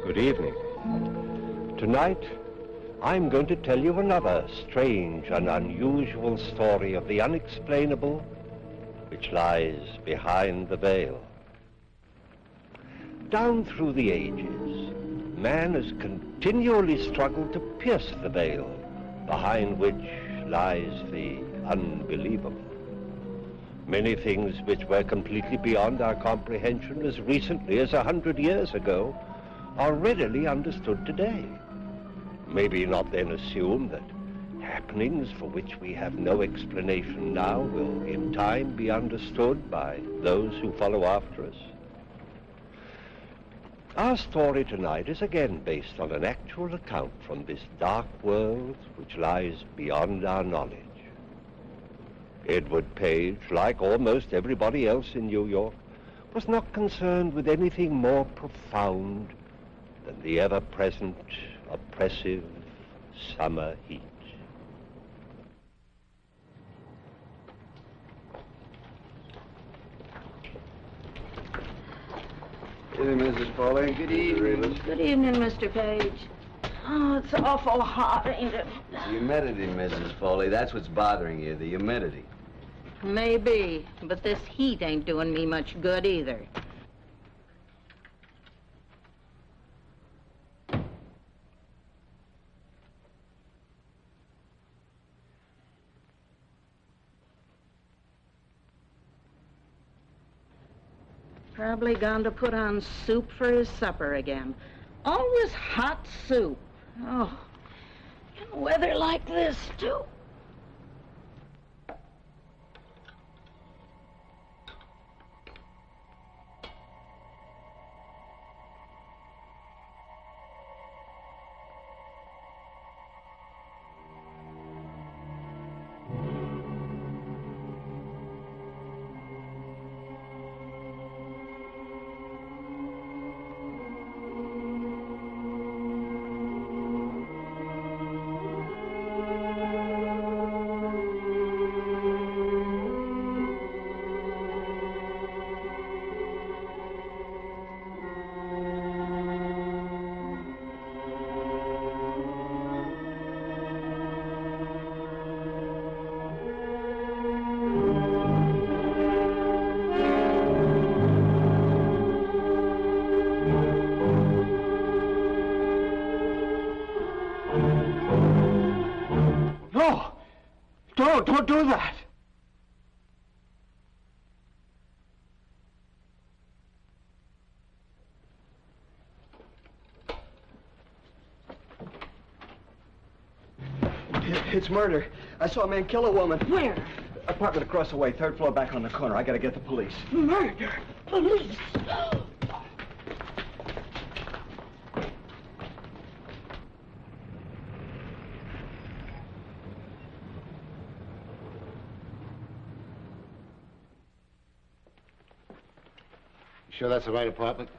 Good evening. Tonight, I'm going to tell you another strange and unusual story of the unexplainable which lies behind the veil. Down through the ages, man has continually struggled to pierce the veil behind which lies the unbelievable. Many things which were completely beyond our comprehension as recently as 100 years ago are readily understood today. Maybe not then assume that happenings for which we have no explanation now will in time be understood by those who follow after us. Our story tonight is again based on an actual account from this dark world which lies beyond our knowledge. Edward Page, like almost everybody else in New York, was not concerned with anything more profound than the ever-present, oppressive summer heat. Good evening, Mrs. Foley. Good evening. Good evening, Mr. Page. Oh, it's awful hot, ain't it? It's the humidity, Mrs. Foley. That's what's bothering you, the humidity. Maybe, but this heat ain't doing me much good either. Probably gone to put on soup for his supper again. Always hot soup. Oh, in weather like this, too. Don't do that! It's murder. I saw a man kill a woman. Where? Apartment across the way, third floor back on the corner. I gotta get the police. Murder! Police! Sure that's the right apartment?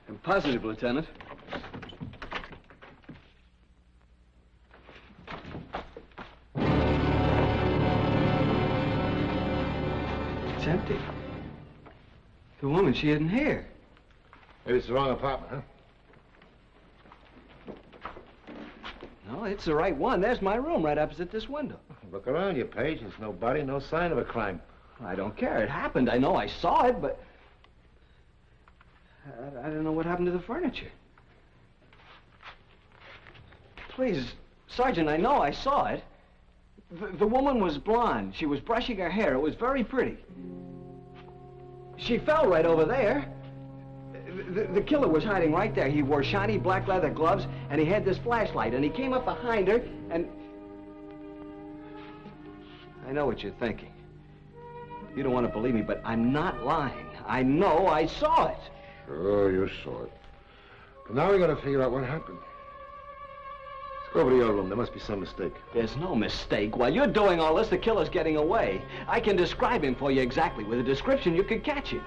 I'm positive, Lieutenant. It's empty. The woman, she isn't here. Maybe it's the wrong apartment, huh? No, it's the right one. There's my room right opposite this window. Look around you, Page. There's no body, no sign of a crime. I don't care. It happened. I know I saw it, but I don't know what happened to the furniture. Please, Sergeant, I know I saw it. The woman was blonde. She was brushing her hair. It was very pretty. She fell right over there. The killer was hiding right there. He wore shiny black leather gloves, and he had this flashlight, and he came up behind her, and... I know what you're thinking. You don't want to believe me, but I'm not lying. I know I saw it. Sure, you saw it. But now we gotta figure out what happened. Let's go over to your room. There must be some mistake. There's no mistake. While you're doing all this, the killer's getting away. I can describe him for you exactly. With a description, you could catch him.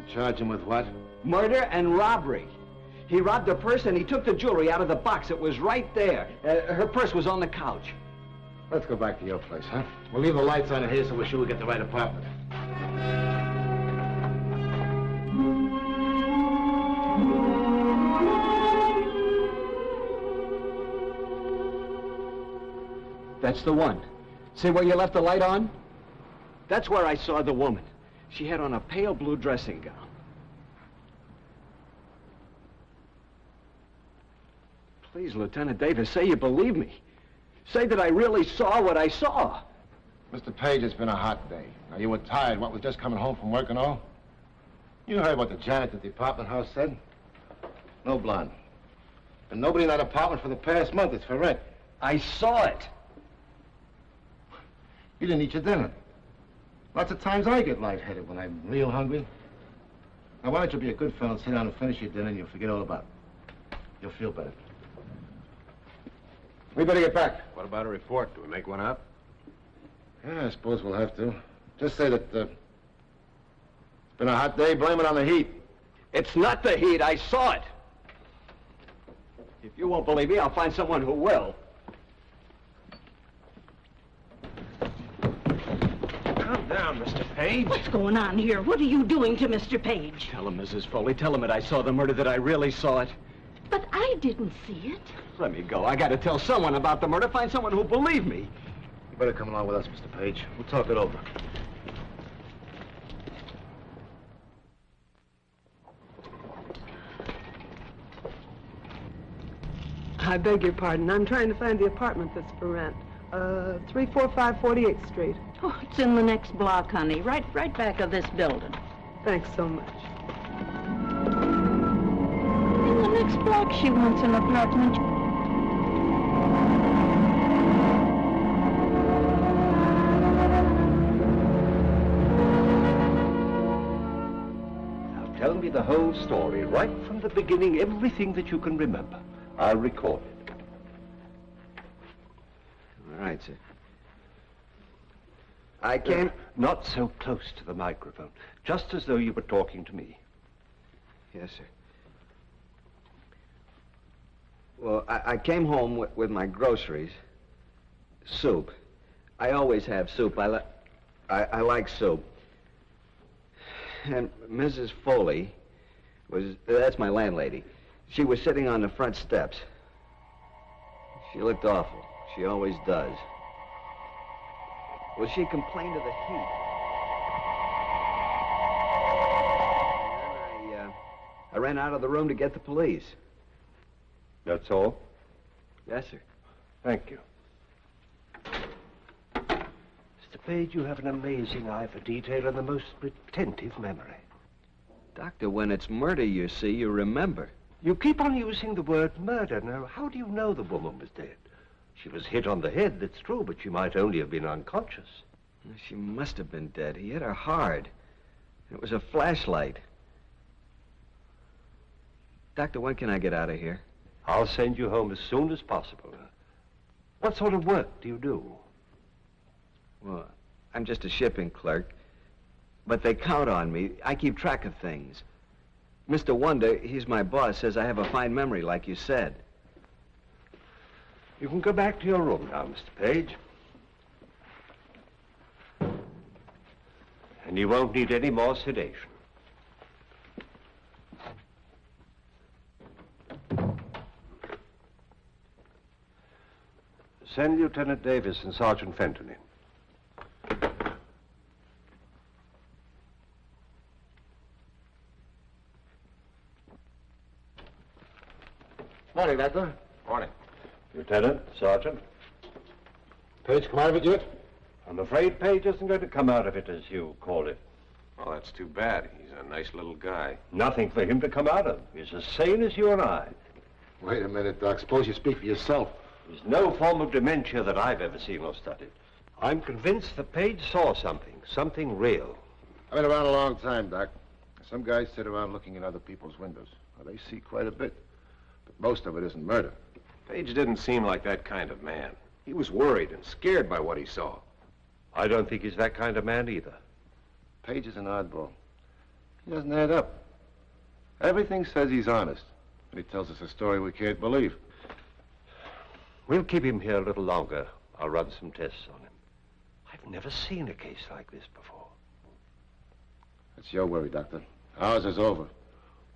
You charge him with what? Murder and robbery. He robbed a purse and he took the jewelry out of the box. It was right there. Her purse was on the couch. Let's go back to your place, huh? We'll leave the lights on here so we're sure we get the right apartment. That's the one. See where you left the light on? That's where I saw the woman. She had on a pale blue dressing gown. Please, Lieutenant Davis, say you believe me. Say that I really saw what I saw. Mr. Page, it's been a hot day. Now, you were tired, what, with just coming home from work and all? You heard what the janitor at the apartment house said? No blonde. And nobody in that apartment for the past month. It's for rent. I saw it. You didn't eat your dinner. Lots of times I get lightheaded when I'm real hungry. Now, why don't you be a good fellow and sit down and finish your dinner and you'll forget all about it. You'll feel better. We better get back. What about a report? Do we make one up? Yeah, I suppose we'll have to. Just say that, it's been a hot day, blame it on the heat. It's not the heat. I saw it. If you won't believe me, I'll find someone who will. Calm down, Mr. Page. What's going on here? What are you doing to Mr. Page? Tell him, Mrs. Foley. Tell him that I saw the murder, that I really saw it. But I didn't see it. Let me go. I gotta tell someone about the murder. Find someone who'll believe me. You better come along with us, Mr. Page. We'll talk it over. I beg your pardon. I'm trying to find the apartment that's for rent. 345 48th Street. Oh, it's in the next block, honey. Right back of this building. Thanks so much. In the next block, she wants an apartment. Now tell me the whole story, right from the beginning, everything that you can remember. I'll record it. All right, sir. I came... Not so close to the microphone, just as though you were talking to me. Yes, sir. Well, I came home with my groceries. Soup. I always have soup. I like soup. And Mrs. Foley that's my landlady. She was sitting on the front steps. She looked awful. She always does. Well, she complained of the heat. And then I ran out of the room to get the police. That's all? Yes, sir. Thank you. Mr. Page, you have an amazing eye for detail and the most retentive memory. Doctor, when it's murder, you see, you remember. You keep on using the word murder. Now, how do you know the woman was dead? She was hit on the head, that's true, but she might only have been unconscious. She must have been dead. He hit her hard. It was a flashlight. Doctor, when can I get out of here? I'll send you home as soon as possible. What sort of work do you do? Well, I'm just a shipping clerk. But they count on me. I keep track of things. Mr. Wonder, he's my boss, says I have a fine memory, like you said. You can go back to your room now, Mr. Page. And you won't need any more sedation. Send Lieutenant Davis and Sergeant Fenton in. Morning, Doctor. Morning. Lieutenant, Sergeant. Page come out of it yet? I'm afraid Page isn't going to come out of it, as you call it. Well, that's too bad. He's a nice little guy. Nothing for him to come out of. He's as sane as you and I. Wait a minute, Doc. Suppose you speak for yourself. There's no form of dementia that I've ever seen or studied. I'm convinced that Page saw something real. I've been around a long time, Doc. Some guys sit around looking in other people's windows. Well, they see quite a bit. But most of it isn't murder. Page didn't seem like that kind of man. He was worried and scared by what he saw. I don't think he's that kind of man either. Page is an oddball. He doesn't add up. Everything says he's honest. But he tells us a story we can't believe. We'll keep him here a little longer. I'll run some tests on him. I've never seen a case like this before. That's your worry, Doctor. Ours is over.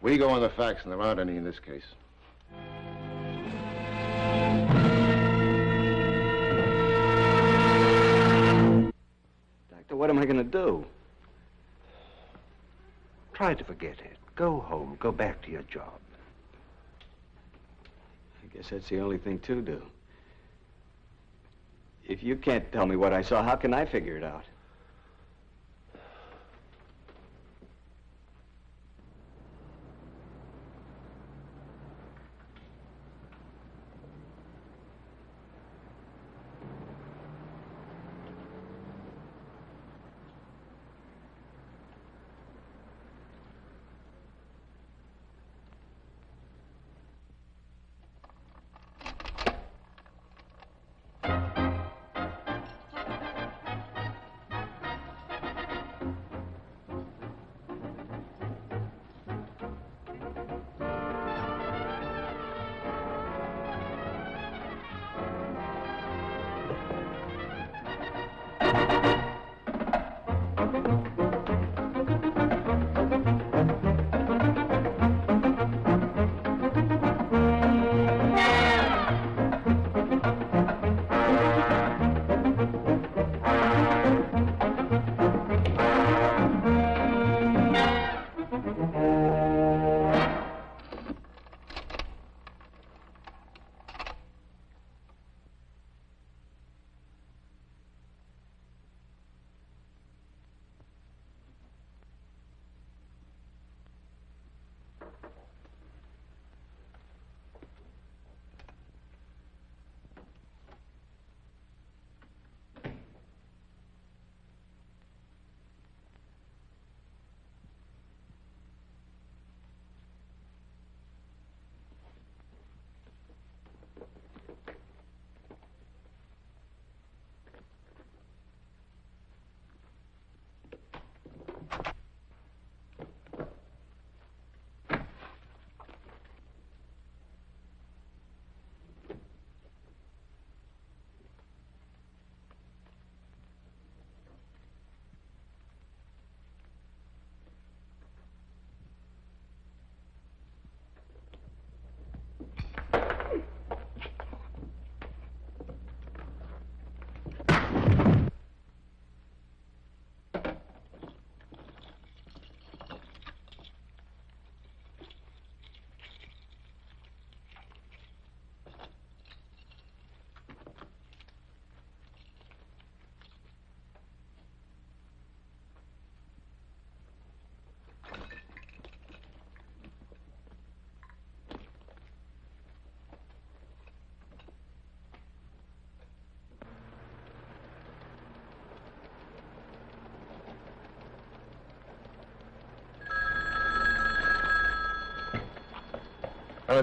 We go on the facts, and there aren't any in this case. Doctor, what am I going to do? Try to forget it. Go home. Go back to your job. I guess that's the only thing to do. If you can't tell me what I saw, how can I figure it out?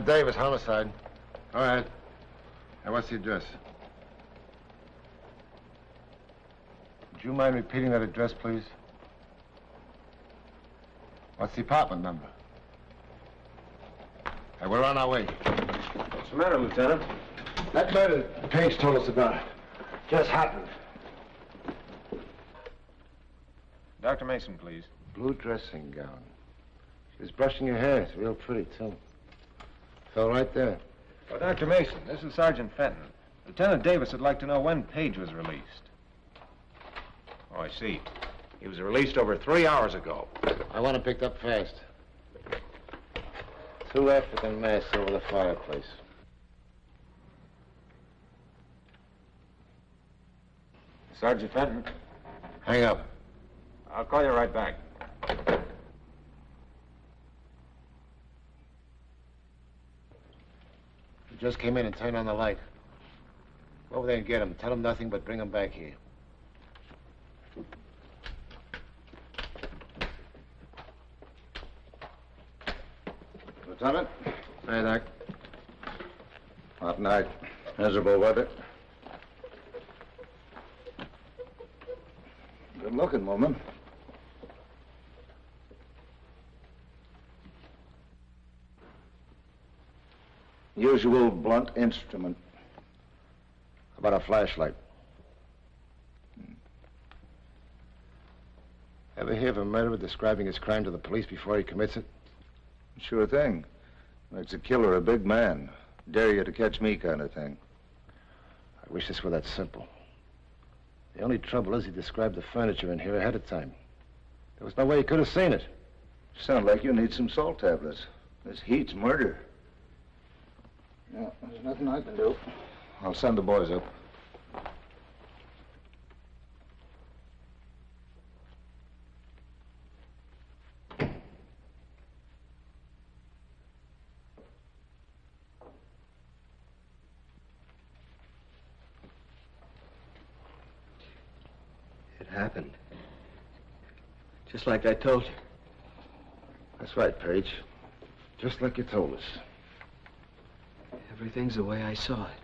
Davis, homicide. All right. Now, what's the address? Would you mind repeating that address, please? What's the apartment number? Hey, we're on our way. What's the matter, Lieutenant? That murder Page told us about just happened. Dr. Mason, please. Blue dressing gown. She was brushing her hair. It's real pretty, too. Fell right there. Oh, Dr. Mason, this is Sergeant Fenton. Lieutenant Davis would like to know when Page was released. Oh, I see. He was released over 3 hours ago. I want him picked up fast. 2 African masks over the fireplace. Sergeant Fenton, Hang up. I'll call you right back. He just came in and turned on the light. Go over there and get him. Tell him nothing but bring him back here. Lieutenant? Hey, Doc. Hot night. Miserable weather. Good-looking woman. Usual blunt instrument. How about a flashlight? Ever hear of a murderer describing his crime to the police before he commits it? Sure thing. Makes a killer a big man. Dare you to catch me kind of thing. I wish this were that simple. The only trouble is he described the furniture in here ahead of time. There was no way he could have seen it. Sound like you need some salt tablets. This heat's murder. Yeah, there's nothing I can do. I'll send the boys up. It happened. Just like I told you. That's right, Page. Just like you told us. Everything's the way I saw it.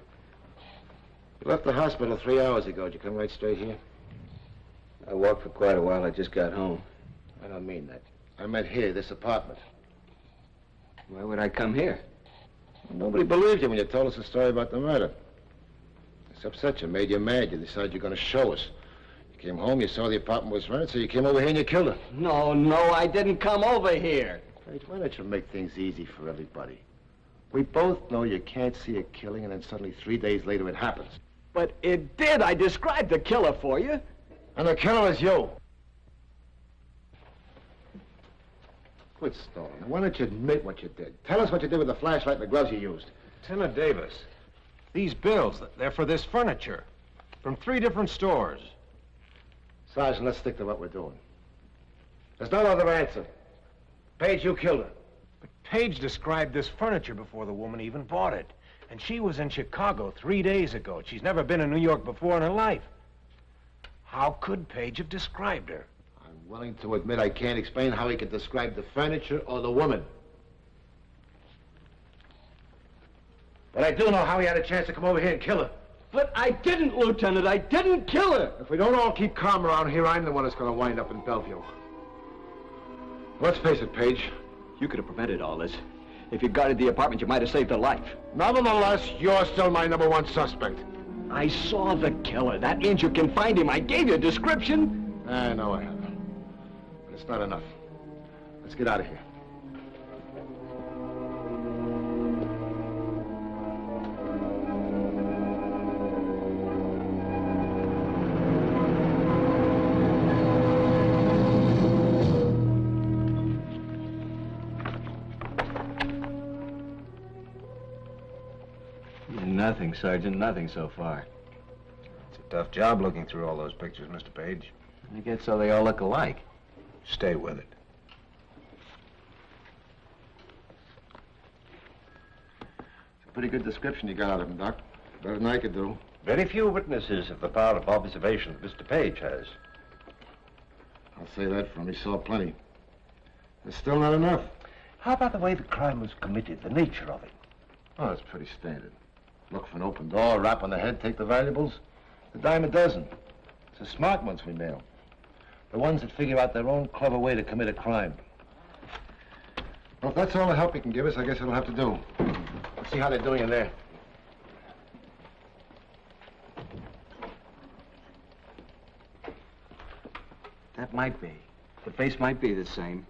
You left the hospital 3 hours ago. Did you come right straight here? I walked for quite a while. I just got home. I don't mean that. I meant here, this apartment. Why would I come here? Nobody believed you when you told us the story about the murder. It's upset you, made you mad. You decided you're going to show us. You came home, you saw the apartment was rented, so you came over here and you killed her. No, I didn't come over here. Page, why don't you make things easy for everybody? We both know you can't see a killing, and then suddenly 3 days later it happens. But it did. I described the killer for you. And the killer is you. Quit stalling. Why don't you admit what you did? Tell us what you did with the flashlight and the gloves you used. Lieutenant Davis, these bills, they're for this furniture. From 3 different stores. Sergeant, let's stick to what we're doing. There's no other answer. Page, you killed her. But Page described this furniture before the woman even bought it. And she was in Chicago 3 days ago. She's never been in New York before in her life. How could Page have described her? I'm willing to admit I can't explain how he could describe the furniture or the woman. But I do know how he had a chance to come over here and kill her. But I didn't, Lieutenant. I didn't kill her. If we don't all keep calm around here, I'm the one that's going to wind up in Bellevue. Let's face it, Page. You could have prevented all this. If you guarded the apartment, you might have saved her life. Nevertheless, you're still my #1 suspect. I saw the killer. That means you can find him. I gave you a description. I know I have. But it's not enough. Let's get out of here. Nothing, Sergeant. Nothing so far. It's a tough job looking through all those pictures, Mr. Page. I guess so they all look alike. Stay with it. It's a pretty good description you got out of him, Doc. Better than I could do. Very few witnesses have the power of observation that Mr. Page has. I'll say that for him. He saw plenty. It's still not enough. How about the way the crime was committed, the nature of it? Oh, that's pretty standard. Look for an open door, rap on the head, take the valuables. A dime a dozen. It's the smart ones we nail. The ones that figure out their own clever way to commit a crime. Well, if that's all the help you can give us, I guess it'll have to do. Let's see how they're doing in there. That might be. The face might be the same.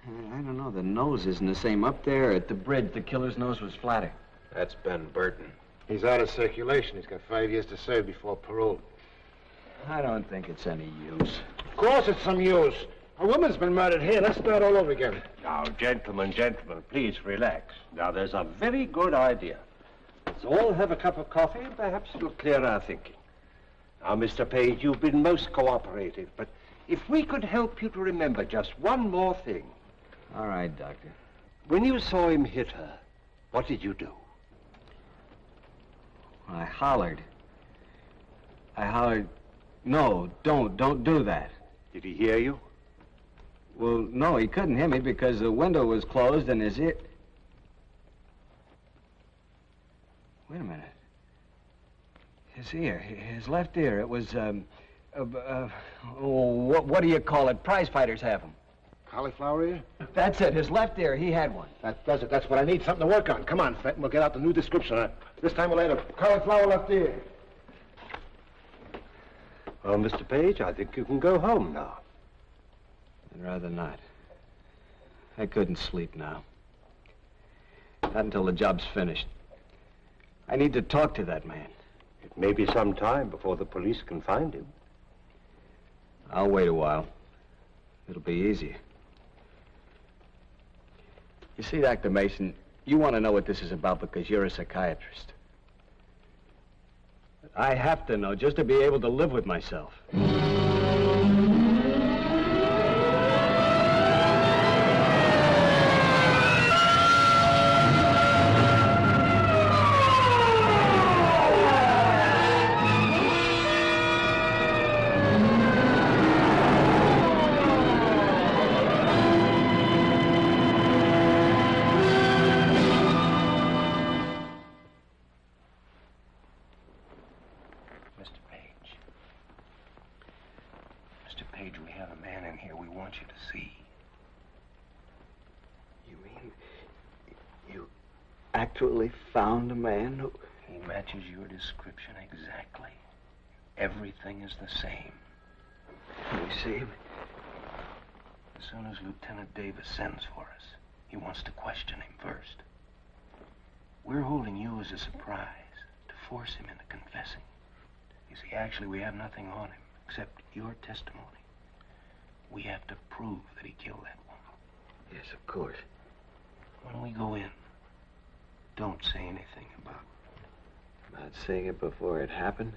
I don't know. The nose isn't the same. Up there at the bridge, the killer's nose was flatter. That's Ben Burton. He's out of circulation. He's got 5 years to serve before parole. I don't think it's any use. Of course it's some use. A woman's been murdered here. Let's start all over again. Now, gentlemen, please relax. Now, there's a very good idea. Let's all have a cup of coffee, and perhaps it'll clear our thinking. Now, Mr. Page, you've been most cooperative, but if we could help you to remember just one more thing. All right, Doctor. When you saw him hit her, what did you do? I hollered. No, don't do that. Did he hear you? Well, no, he couldn't hear me because the window was closed and his ear... Wait a minute. His ear, his left ear, it was, what do you call it? Prize fighters have them. Cauliflower ear? That's it, his left ear, he had one. That does it. That's what I need. Something to work on. Come on, Fenton. We'll get out the new description on it. This time we'll add a cauliflower left ear. Well, Mr. Page, I think you can go home now. I'd rather not. I couldn't sleep now. Not until the job's finished. I need to talk to that man. It may be some time before the police can find him. I'll wait a while. It'll be easier. You see, Dr. Mason, you want to know what this is about because you're a psychiatrist. But I have to know just to be able to live with myself. Actually found a man who... He matches your description exactly. Everything is the same. Can we see him? As soon as Lieutenant Davis sends for us, he wants to question him first. We're holding you as a surprise to force him into confessing. You see, actually, we have nothing on him except your testimony. We have to prove that he killed that woman. Yes, of course. When we go in, don't say anything about seeing it before it happened?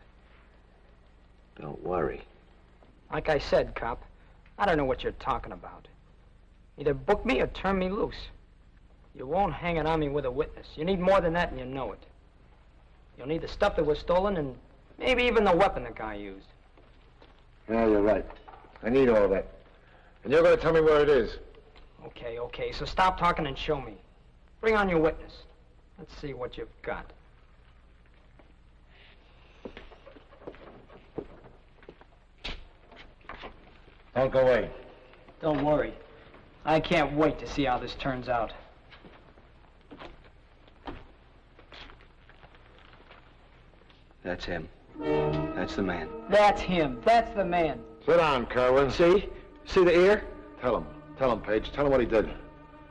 Don't worry. Like I said, cop, I don't know what you're talking about. Either book me or turn me loose. You won't hang it on me with a witness. You need more than that, and you know it. You'll need the stuff that was stolen and maybe even the weapon the guy used. Yeah, you're right. I need all that. And you're going to tell me where it is. Okay, so stop talking and show me. Bring on your witness. Let's see what you've got. Don't go away. Don't worry. I can't wait to see how this turns out. That's him. That's the man. That's him. That's the man. Sit down, Kerwin. See? See the ear? Tell him, Page. Tell him what he did.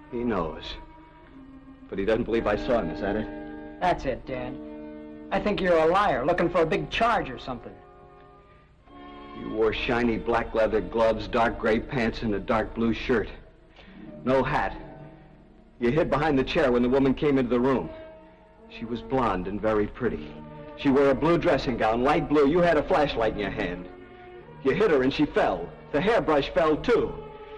He knows. But he doesn't believe I saw him, is that it? That's it, Dad. I think you're a liar, looking for a big charge or something. You wore shiny black leather gloves, dark gray pants, and a dark blue shirt. No hat. You hid behind the chair when the woman came into the room. She was blonde and very pretty. She wore a blue dressing gown, light blue. You had a flashlight in your hand. You hit her and she fell. The hairbrush fell too.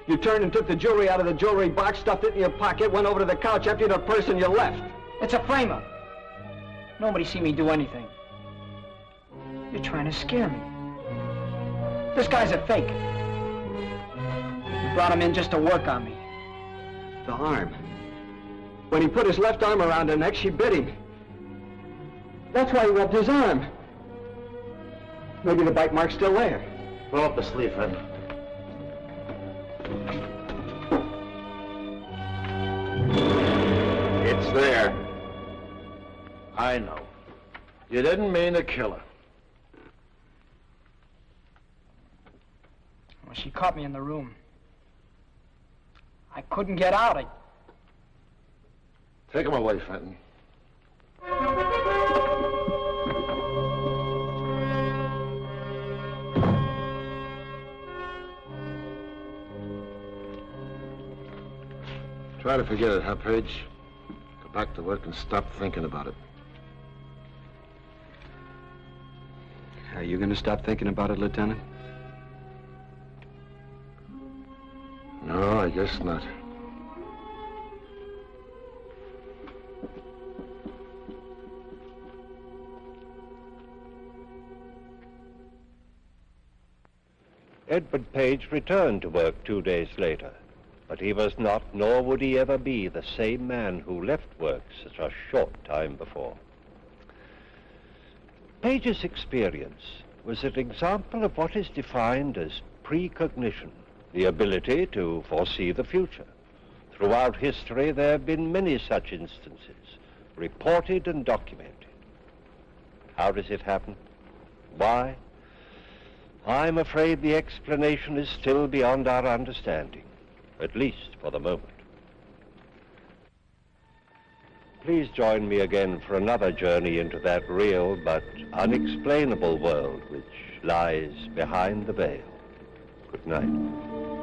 You turned and took the jewelry out of the jewelry box, stuffed it in your pocket, went over to the couch, emptied her purse, and you left. It's a frame-up. Nobody see me do anything. You're trying to scare me. This guy's a fake. You brought him in just to work on me. The arm. When he put his left arm around her neck, she bit him. That's why he rubbed his arm. Maybe the bite mark's still there. Roll up the sleeve, Fred. It's there. I know. You didn't mean to kill her. Well, she caught me in the room. I couldn't get out. Take him away, Fenton. Try to forget it, huh, Page? Go back to work and stop thinking about it. Are you going to stop thinking about it, Lieutenant? No, I guess not. Edward Page returned to work 2 days later, but he was not, nor would he ever be, the same man who left work such a short time before. Page's experience was an example of what is defined as precognition, the ability to foresee the future. Throughout history, there have been many such instances, reported and documented. How does it happen? Why? I'm afraid the explanation is still beyond our understanding, at least for the moment. Please join me again for another journey into that real but unexplainable world which lies behind the veil. Good night.